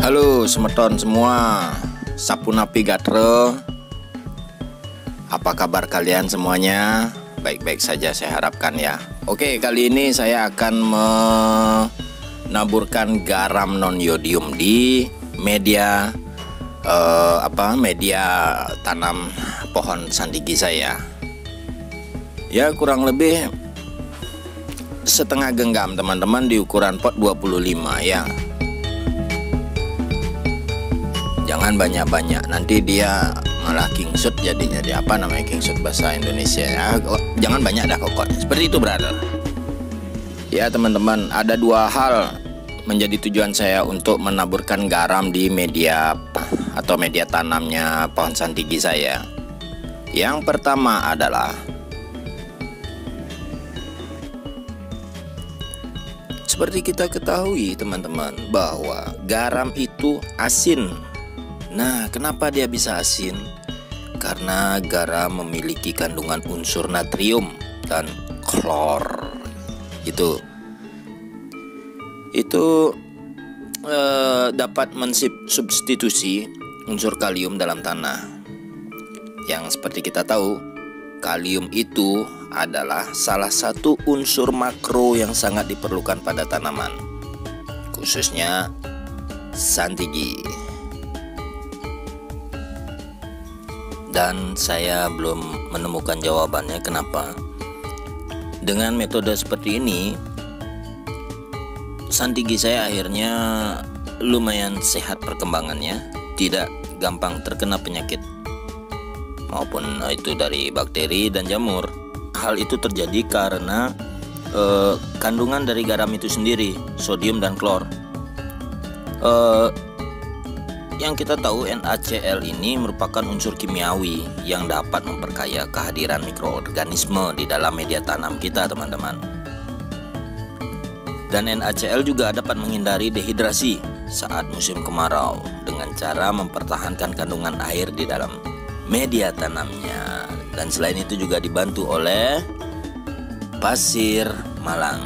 Halo semeton semua, Sapunapi Gatre. Apa kabar kalian semuanya? Baik-baik saja saya harapkan ya. Oke, kali ini saya akan menaburkan garam non yodium di media media tanam pohon sandigi saya. Ya, kurang lebih setengah genggam teman-teman di ukuran pot 25 ya. Jangan banyak-banyak, nanti dia malah kingsut jadinya. Dia apa namanya kingsut bahasa Indonesia ya. Jangan banyak dah pokoknya. Seperti itu brother. Ya teman-teman, ada dua hal menjadi tujuan saya untuk menaburkan garam di media atau media tanamnya pohon sandigi saya. Yang pertama adalah seperti kita ketahui teman-teman bahwa garam itu asin. Nah, kenapa dia bisa asin? Karena garam memiliki kandungan unsur natrium dan klor. Itu dapat mensubstitusi unsur kalium dalam tanah. Yang seperti kita tahu, kalium itu adalah salah satu unsur makro yang sangat diperlukan pada tanaman, khususnya sandigi. Dan saya belum menemukan jawabannya kenapa. Dengan metode seperti ini, sandigi saya akhirnya lumayan sehat perkembangannya, tidak gampang terkena penyakit maupun itu dari bakteri dan jamur. Hal itu terjadi karena kandungan dari garam itu sendiri, sodium dan klor. Yang kita tahu NaCl ini merupakan unsur kimiawi yang dapat memperkaya kehadiran mikroorganisme di dalam media tanam kita teman-teman. Dan NaCl juga dapat menghindari dehidrasi saat musim kemarau dengan cara mempertahankan kandungan air di dalam media tanamnya. Dan selain itu juga dibantu oleh pasir malang.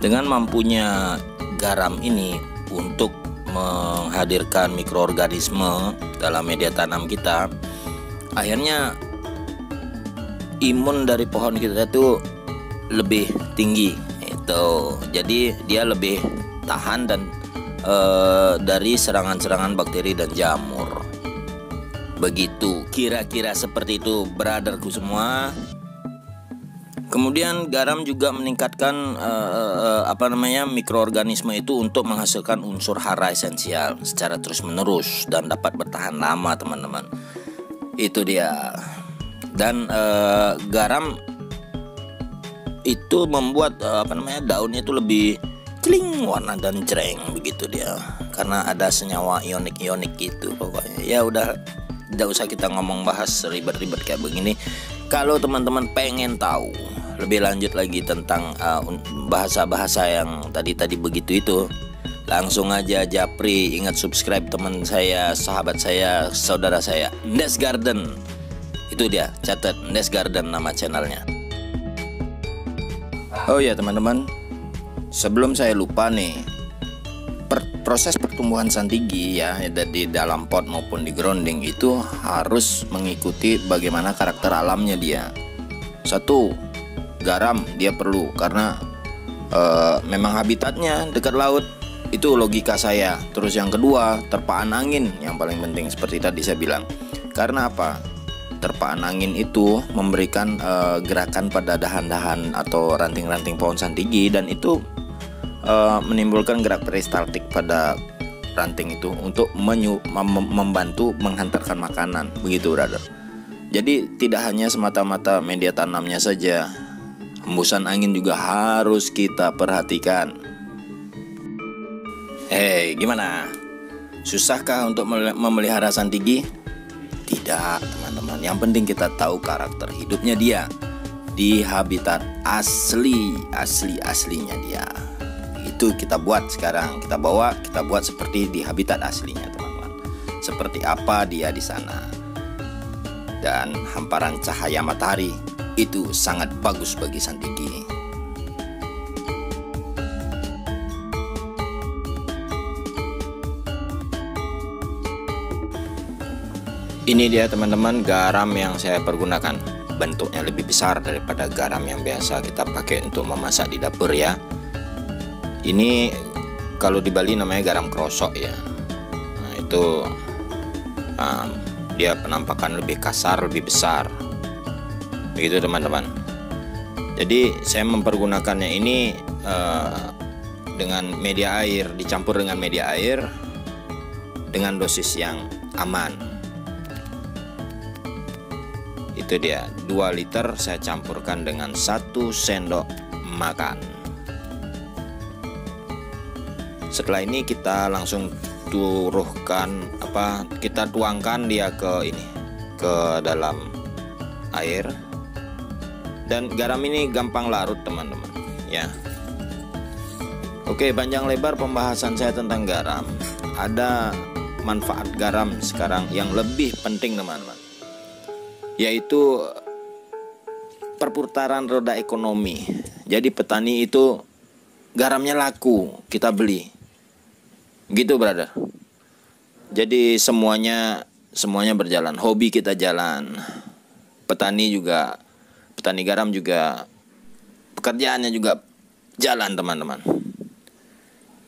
Dengan mampunya garam ini untuk menghadirkan mikroorganisme dalam media tanam kita, akhirnya imun dari pohon kita itu lebih tinggi itu. Jadi dia lebih tahan dan dari serangan-serangan bakteri dan jamur. Begitu kira-kira seperti itu brotherku semua. Kemudian garam juga meningkatkan mikroorganisme itu untuk menghasilkan unsur hara esensial secara terus-menerus dan dapat bertahan lama teman-teman. Itu dia. Dan garam itu membuat daunnya itu lebih kling warna dan jreng begitu dia. Karena ada senyawa ionik-ionik gitu pokoknya. Ya udah, tidak usah kita ngomong bahas ribet-ribet kayak begini. Kalau teman-teman pengen tahu lebih lanjut lagi tentang bahasa-bahasa yang tadi begitu itu, langsung aja japri. Ingat subscribe teman saya, sahabat saya, saudara saya, Ndes Garden. Itu dia, catat Ndes Garden nama channelnya. Oh ya teman-teman, sebelum saya lupa nih, proses pertumbuhan sandigi ya di dalam pot maupun di grounding itu harus mengikuti bagaimana karakter alamnya dia. Satu, garam dia perlu karena memang habitatnya dekat laut, itu logika saya. Terus yang kedua, terpaan angin yang paling penting seperti tadi saya bilang. Karena apa? Terpaan angin itu memberikan gerakan pada dahan-dahan atau ranting-ranting pohon sandigi, dan itu menimbulkan gerak peristaltik pada ranting itu untuk membantu menghantarkan makanan, begitu brother. Jadi tidak hanya semata-mata media tanamnya saja, hembusan angin juga harus kita perhatikan. Hei, gimana? Susahkah untuk memelihara sandigi? Tidak teman-teman, yang penting kita tahu karakter hidupnya dia di habitat aslinya dia. Itu kita buat sekarang, kita buat seperti di habitat aslinya teman-teman. Seperti apa dia di sana. Dan hamparan cahaya matahari itu sangat bagus bagi sandigi. Ini dia teman-teman garam yang saya pergunakan. Bentuknya lebih besar daripada garam yang biasa kita pakai untuk memasak di dapur ya. Ini kalau di Bali namanya garam krosok ya. Nah, itu dia penampakan lebih kasar, lebih besar. Begitu teman-teman. Jadi saya mempergunakannya ini dengan media air, dicampur dengan media air dengan dosis yang aman. Itu dia, 2 liter saya campurkan dengan 1 sendok makan. Setelah ini kita langsung kita tuangkan dia ke dalam air. Dan garam ini gampang larut teman-teman ya. Oke, panjang lebar pembahasan saya tentang garam. Ada manfaat garam sekarang yang lebih penting teman-teman, yaitu perputaran roda ekonomi. Jadi petani itu garamnya laku, kita beli. Gitu brother. Jadi semuanya berjalan, hobi kita jalan. Petani garam juga pekerjaannya juga jalan teman-teman.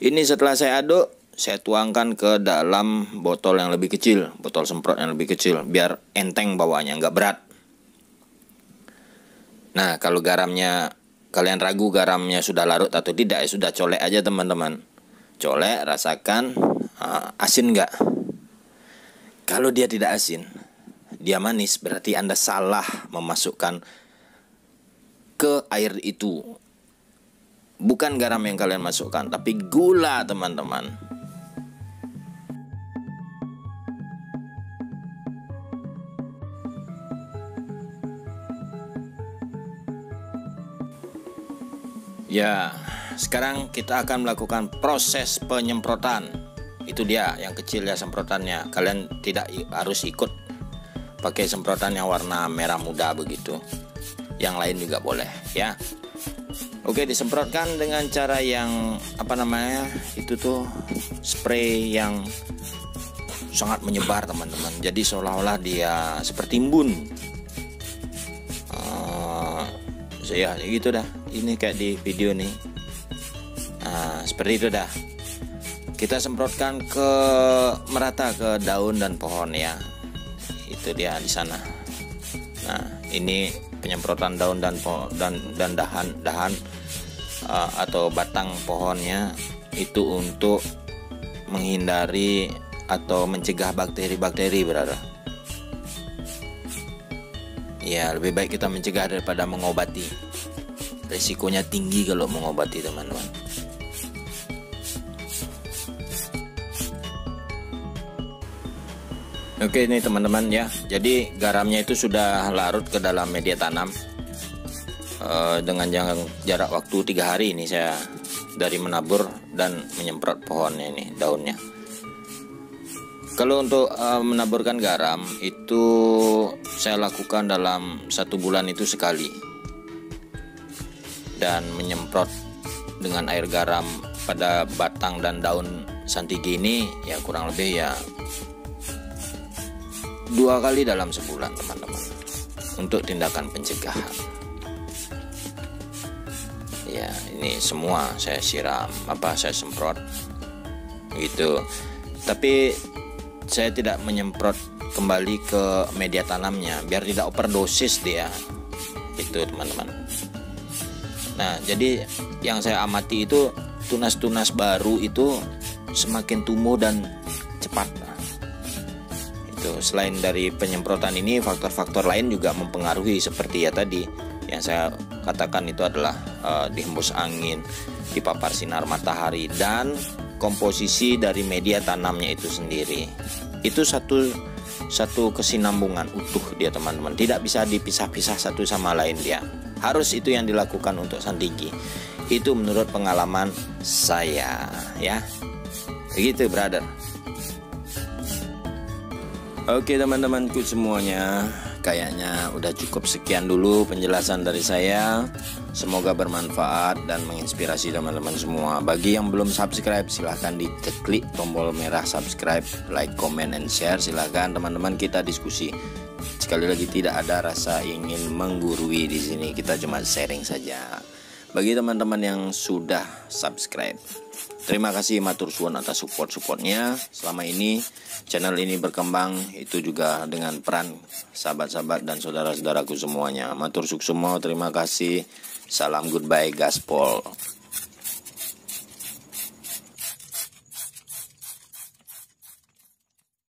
Ini setelah saya aduk, saya tuangkan ke dalam botol yang lebih kecil, botol semprot yang lebih kecil, biar enteng bawahnya, nggak berat. Nah, kalau garamnya, kalian ragu garamnya sudah larut atau tidak, ya sudah, colek aja teman-teman. Colek, rasakan asin nggak. Kalau dia tidak asin, dia manis, berarti Anda salah memasukkan ke air itu. Bukan garam yang kalian masukkan, tapi gula teman-teman. Ya, sekarang kita akan melakukan proses penyemprotan. Itu dia yang kecil ya semprotannya. Kalian tidak harus ikut pakai semprotan yang warna merah muda begitu. Yang lain juga boleh ya. Oke, disemprotkan dengan cara yang itu tuh spray yang sangat menyebar teman-teman. Jadi seolah-olah dia seperti embun. Ya gitu dah. Ini kayak di video nih. Seperti itu dah. Kita semprotkan merata ke daun dan pohon ya. Itu dia di sana. Nah, ini penyemprotan daun dan dahan atau batang pohonnya itu untuk menghindari atau mencegah bakteri-bakteri berada. Ya, lebih baik kita mencegah daripada mengobati. Risikonya tinggi kalau mengobati teman-teman. Oke, ini teman-teman ya. Jadi garamnya itu sudah larut ke dalam media tanam dengan jarak waktu 3 hari ini saya dari menabur dan menyemprot pohonnya ini, daunnya. Kalau untuk menaburkan garam itu saya lakukan dalam 1 bulan itu sekali. Dan menyemprot dengan air garam pada batang dan daun santigi ini ya kurang lebih ya 2 kali dalam sebulan teman-teman, untuk tindakan pencegahan. Ya, ini semua saya siram, saya semprot gitu. Tapi saya tidak menyemprot kembali ke media tanamnya biar tidak overdosis dia. Itu teman-teman. Nah, jadi yang saya amati itu tunas-tunas baru itu semakin tumbuh dan cepat. Selain dari penyemprotan ini, faktor-faktor lain juga mempengaruhi, seperti ya tadi yang saya katakan itu adalah dihembus angin, dipapar sinar matahari, dan komposisi dari media tanamnya itu sendiri. Itu satu kesinambungan utuh dia teman-teman, tidak bisa dipisah-pisah satu sama lain dia. Harus itu yang dilakukan untuk santigi. Itu menurut pengalaman saya ya. Begitu brother. Oke teman-temanku semuanya, kayaknya udah cukup sekian dulu penjelasan dari saya. Semoga bermanfaat dan menginspirasi teman-teman semua. Bagi yang belum subscribe, silahkan diklik tombol merah subscribe, like, comment, and share. Silahkan teman-teman kita diskusi. Sekali lagi tidak ada rasa ingin menggurui di sini, kita cuma sharing saja. Bagi teman-teman yang sudah subscribe, terima kasih matur suwun atas support-supportnya. Selama ini channel ini berkembang itu juga dengan peran sahabat-sahabat dan saudara-saudaraku semuanya. Matur suksumo, terima kasih. Salam goodbye gaspol.